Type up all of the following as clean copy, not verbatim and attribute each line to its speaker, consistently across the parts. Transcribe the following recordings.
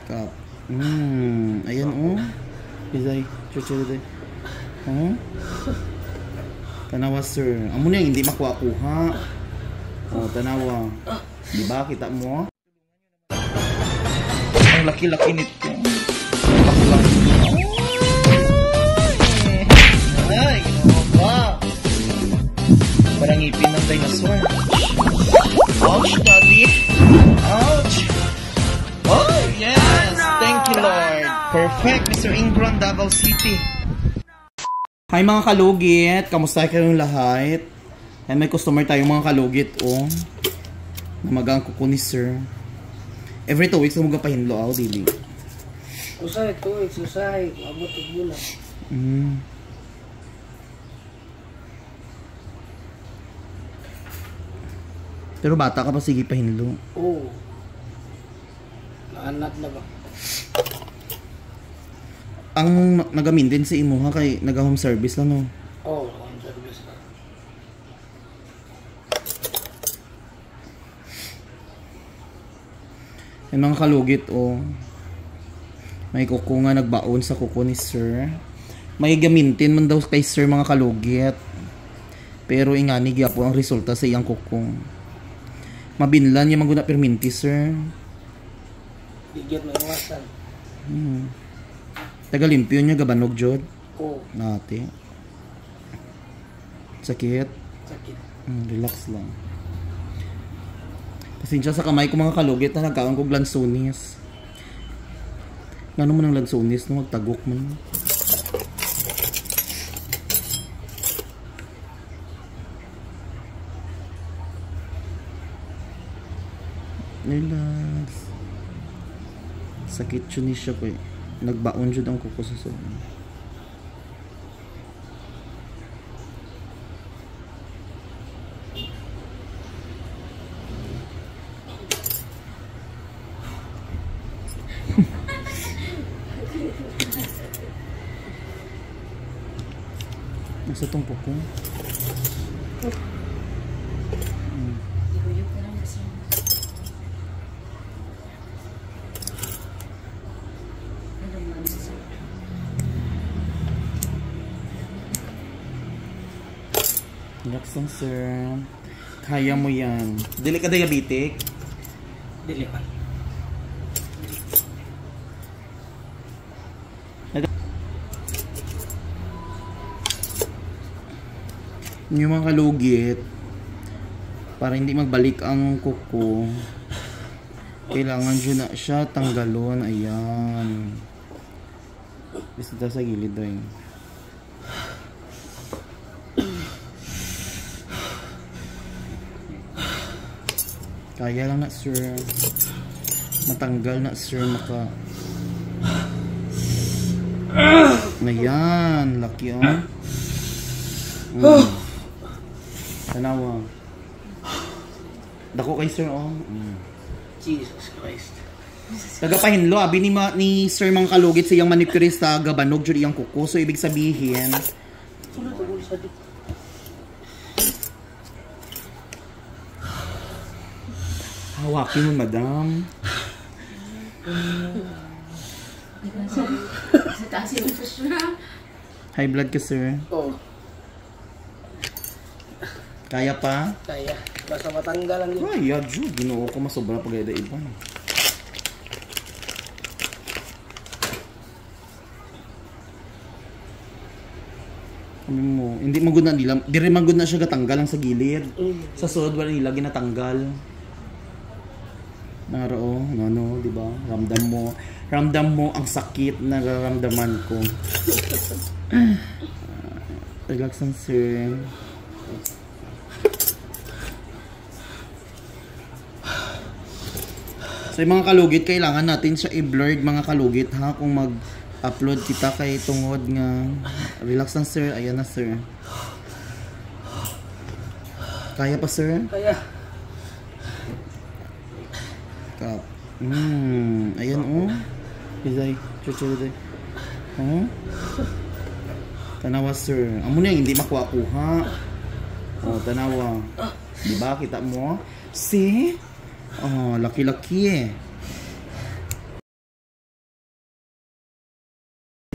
Speaker 1: Kap. Ayan oh. Izay, chuchuday. Oh. Tanawa sir. Amo na hindi makuha-kuha. Oh, tanawa. Di ba kita mo? Ang laki-laki nito. Laki-laki. Ay, ginawa. Parang ngipin ng dinosaur. Ouch, daddy. Ouch. Oh, yes. Thank you, Lord. Perfect, Mr. Ingram, Davao City. Hi mga kalugit. Kamusta kayong lahat? Ay, may customer tayong mga kalugit, oh. Namagang kuko ni sir. Every 2 weeks na mga pahinlo, oh, dili.
Speaker 2: Usay, 2 weeks, usay. Abot ug bulan.
Speaker 1: Pero bata ka pa, sige pahinlo.
Speaker 2: Oo. Naanak na ba?
Speaker 1: Ang nagamin din sa imo ha, kay naga-home service lang, no?
Speaker 2: Oo, home service na.
Speaker 1: Yung mga kalugit, oh. May kuko nga nagbaon sa kuko ni sir. May gamintin man daw kay sir mga kalugit. Pero ingani gyapon ang resulta sa iyang kuko. Mabinlan yung maguna perminti, sir.
Speaker 2: Bigyan mo iwasan.
Speaker 1: Taga-limpyo niya, gabanog, Jod.
Speaker 2: Oo.
Speaker 1: Nati. Sakit?
Speaker 2: Sakit.
Speaker 1: Relax lang. Pasensya sa kamay ko mga kalugit na nagkaon ko lansunis. Ngano mo ng lansunis no? Magtagok man. Relax. Sakit yun siya ko eh. Nagbaon jud ang kuko sa soon. Nasa tong kuko. Relax lang, sir. Kaya mo yan. Dili ka diabetic?
Speaker 2: Dili pa.
Speaker 1: Yung mga kalugit, para hindi magbalik ang kuko, kailangan dyan na siya tanggalon. Ayan. Basta sa gilid rin. Kaya lang na, sir. Matanggal na, sir. Maka. Ayan. Laki, oh. Tanawa. Dako kay sir, oh.
Speaker 2: Jesus Christ.
Speaker 1: Tagapahinlo, abi ni sir mga kalugit sa iyang manicurista, gabanog jud iyang kuko. So, ibig sabihin, hawakin mo, madam. High blood ka, sir.
Speaker 2: Oo.
Speaker 1: Kaya pa?
Speaker 2: Kaya. Basta matanggal lang yun.
Speaker 1: Ay, yadyo. Ginoo ko masobra pag ida iba. Kami mo, hindi magud na nila, dire magud na siya gatanggal ang sa gilid. Sa sulod wala nila ginatanggal. Naro, no, di ba? Ramdam mo ang sakit na nararamdaman ko. Relax lang, sir. So, yung mga kalugit, kailangan natin siya i-blurred mga kalugit, ha? Kung mag-upload kita kay tungod nga. Relax lang, sir. Ayan na, sir. Kaya pa, sir?
Speaker 2: Kaya.
Speaker 1: Kap. Ayan, oh. Izay, chuchuday. Oh. Tanawa, sir. Amo na hindi makuha-kuha. Oh, tanawa. Di ba? Kita mo? See? Oh, laki-laki eh.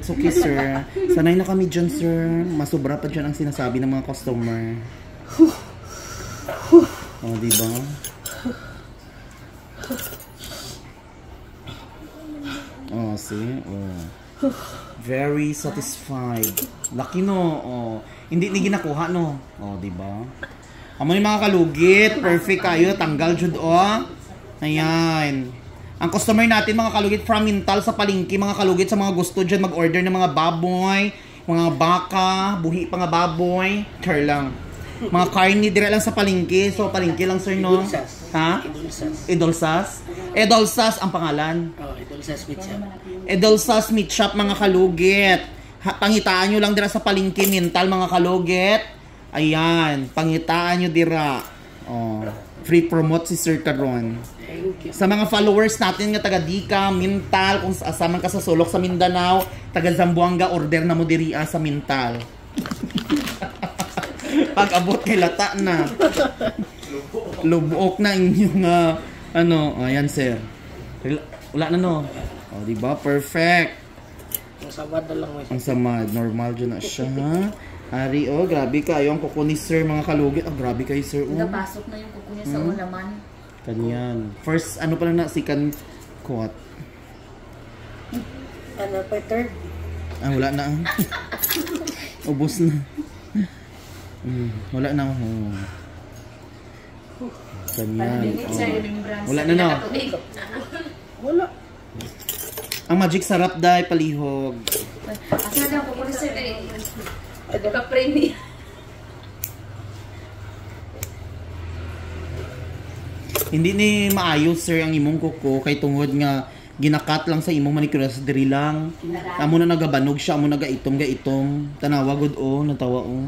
Speaker 1: It's okay, sir. Sanay na kami dyan, sir. Masobra pa dyan ang sinasabi ng mga customer. Oh, diba? Oh, see? Oh. Very satisfied. Lucky, no? Oh. Hindi ginakuha, no? Oh, diba? Amo ni mga kalugit. Perfect kayo. Tanggal, jud, oh. Ayan. Ang customer natin, mga kalugit, from Mintal sa palengke, mga kalugit, sa mga gusto dyan mag-order ng mga baboy, mga baka, buhi pa nga baboy. Char lang. Mga karni, dire lang sa palengke. So, palengke lang, sir, no?
Speaker 2: Idolsas.
Speaker 1: Ha?
Speaker 2: Idolsas.
Speaker 1: Edolsas? Edolsas ang pangalan.
Speaker 2: Oh, Idolsas Meat Shop.
Speaker 1: Edolsas Meat Shop, mga kalugit. Pangitaan nyo lang dira sa palengke, Mintal, mga kalugit. Ayan, pangitaan nyo dira. Oh, free promote si Sir Caron. Sa mga followers natin nga taga Dika, Mintal, kung asaman ka sa sulok sa Mindanao, taga Zamboanga, order na mo diri sa Mintal. Pag abot kay lata na. Lubok na inyong ayan, sir. Wala na, no. Oh, di ba? Perfect.
Speaker 2: Ang samad na lang.
Speaker 1: Ang samad, normal dyan na siya, ha? Ari, oh, grabe kayo ang kuko ni sir, mga kalugit. Oh, grabe kayo, sir. Oh.
Speaker 3: Napasok na yung kuko niya sa ulaman.
Speaker 1: Kanyan. First, ano pa lang na, second quote.
Speaker 2: Ano pa, third?
Speaker 1: Ah, wala na. Ubus na. Wala na. Oh. Kanyan. Oh. Wala na, no?
Speaker 2: Wala.
Speaker 1: Ang magic sarap dahil palihog.
Speaker 3: Asa na kuko ni sir eh. Ka-premi.
Speaker 1: Hindi ni maayos, sir, ang imong kuko kay tungod nga ginakat lang sa imong manicurist diri lang. Amo na nagabanog siya, amo nagaitom. Tanawa gud, oh, natawa, oh.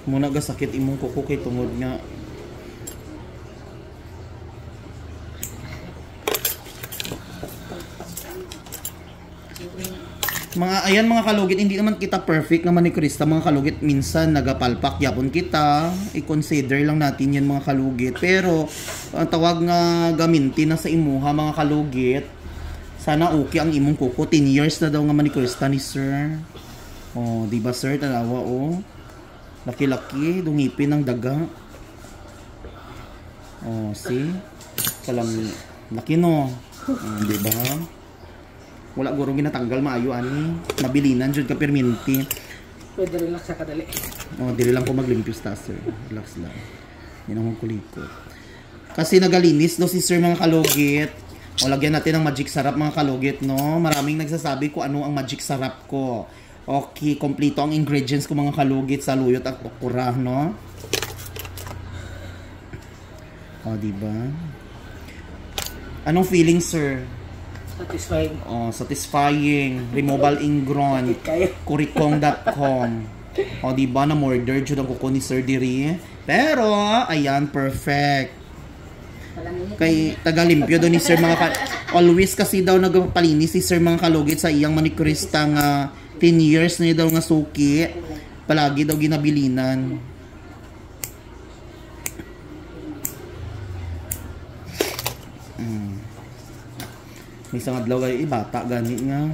Speaker 1: Muna ga sakit imong kuko kay tungod nga ayan mga kalugit, hindi naman kita perfect na manicurista, mga kalugit. Minsan nagapalpak yapon kita, i-consider lang natin yan, mga kalugit. Pero ang tawag nga gaminti na sa imuha, mga kalugit, sana okay ang imong kuko. 10 years na daw nga manicurista ni sir. Oh, di ba, sir? Tanawa, oh. Laki-laki, dungipin ng daga. Oh, see? Kalami. Laki, no? Di ba? Wala guro ginatanggal maayo ani. Mabilinan jud ka perminti.
Speaker 2: Pwede relax sa kadali.
Speaker 1: Oh, dili lang ko maglimpyo sta, sir. Relax lang. Yan ang kuliko. Kasi nagalinis no si sir, mga kalugit. O lagyan natin ng magic sarap, mga kalugit, no. Maraming nagsasabi ko ano ang magic sarap ko. Okay, kompleto ang ingredients ko, mga kalugit, sa luyot at okra, no. O, diba? Anong feeling, sir?
Speaker 2: Satisfying.
Speaker 1: Oh, satisfying. Removal ingron. Kurikong.com. O, diba na murder jud ang kuko ni Sir Diri. Pero, ayan, perfect. Kay tagalimpyo doon ni Sir, always kasi daw nagpalinis si Sir, mga kalugit, sa iyang manicurista nga 10 years na daw nga suki. Palagi daw ginabilinan. May isang adlaw ay bata gani nga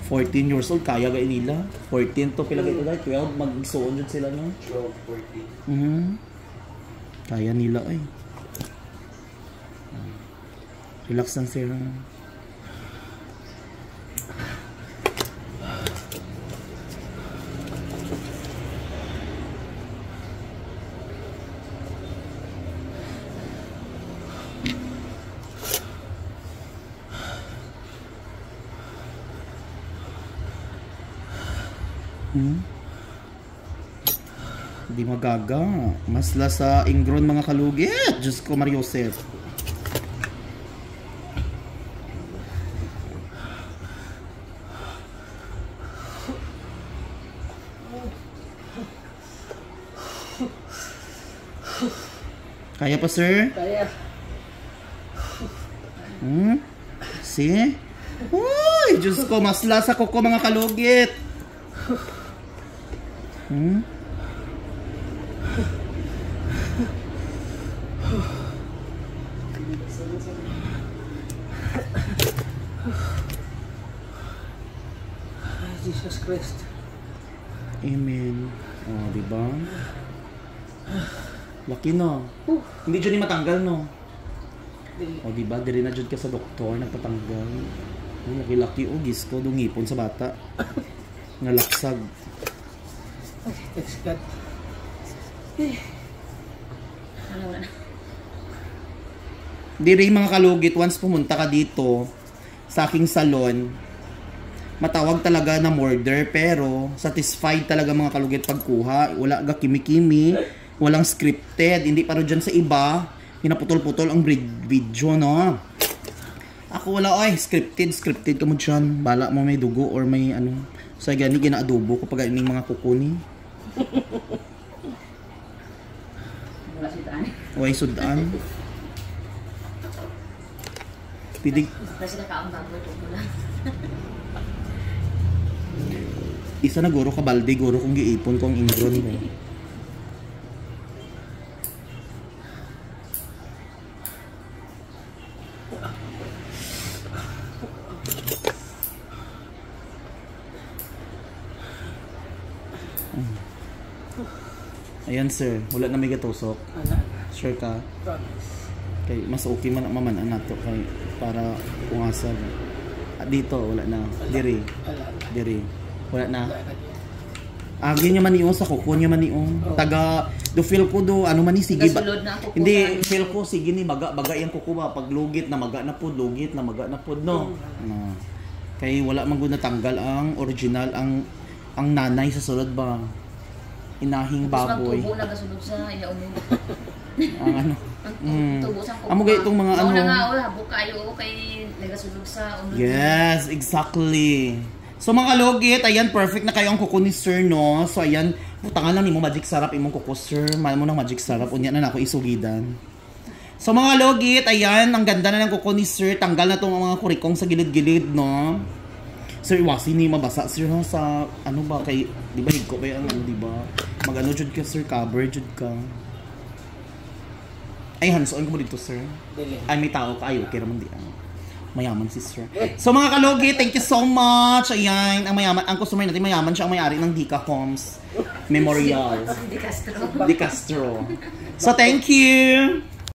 Speaker 1: 14 years old, kaya gay nila 14 to pila gay 12 mag-igsoon jud sila, no. 12, 14 kaya nila ay. Relax lang sila. Hindi magaga. Masla sa ingron, mga kalugit. Diyos ko, Mariosep. Kaya pa, sir?
Speaker 2: Kaya.
Speaker 1: See? Uy, Diyos ko, masla sa kuko, mga kalugit.
Speaker 2: Jesus Christ.
Speaker 1: Amen. Oh, diba? Laki no. Hindi dyan matanggal no. O diba, diri na dyan ka sa doktor, nagpatanggal. Laki-laki o gis ko, dungipon sa bata. Nalaksag.
Speaker 2: Thanks God.
Speaker 3: Wala na.
Speaker 1: Diri mga kalugit, once pumunta ka dito sa aking salon, matawag talaga na murder, pero satisfied talaga mga kalugit pagkuha. Wala ga kimi-kimi, walang scripted. Hindi paro dyan sa iba, hinaputol-putol ang video, no? Ako wala, ay, scripted ka mo dyan. Bala mo may dugo or may ano. So, gani, ginaadobo ko pag ining mga kukuni.
Speaker 3: Wala sudan.
Speaker 1: Uy, sudan. Pidig.
Speaker 3: Kasi nakaang bago ito mo lang.
Speaker 1: Isa na guro ka balde, guro kong giipon kong ingron mo. Ayan sir, wala na may gatusok.
Speaker 2: Wala.
Speaker 1: Sure ka?
Speaker 2: Promise.
Speaker 1: Kay mas okay man maman nato kay para pungasal. At dito wala na. Diri.
Speaker 2: Wala.
Speaker 1: Diri. Wala na.
Speaker 2: Wala.
Speaker 1: Agi niya man iong sa kuko niya man iong. Taga do feel ko do ano man ni sige ba.
Speaker 3: Kasulod na ako.
Speaker 1: Hindi feel ko sige ni baga yang kuko ba pag lugit na maga na pud lugit na maga na pud no. Na. Kay wala man gud natanggal ang original ang nanay sa sulod ba. Inahing baboy.
Speaker 3: Tubo na kasulod sa ilaw mo.
Speaker 1: Ang ano.
Speaker 3: Tubo sa kuko.
Speaker 1: Amo gay itong mga ano.
Speaker 3: Mao na nga habok kayo kay nagasulod sa unod.
Speaker 1: Yes, exactly. So mga kalugit, ayan, perfect na kayo ang kuko ni sir, no? So ayan, putangan lang ni mo magic sarap imong kuko sir. Mahal mo ng magic sarap, unya na ako isugidan. So mga kalugit, ayan, ang ganda na ng kuko ni sir. Tanggal na tong mga kurikong sa gilid-gilid, no? Sir, iwasi ni mabasa sir ha, sa ano ba kay, di ba higko ba yung ano, di ba? Mag-ano jud ka sir, cover jud ka. Ay, hands-on ko mo dito sir.
Speaker 2: Dili.
Speaker 1: Ay, may tao ka. Ay, okay naman di. Mayaman si sir. So mga kalugit, thank you so much. Ayan, ang customer natin mayaman siya, ang may-ari ng Dica Homes Memorial.
Speaker 3: Di Castro.
Speaker 1: Di Castro. So thank you.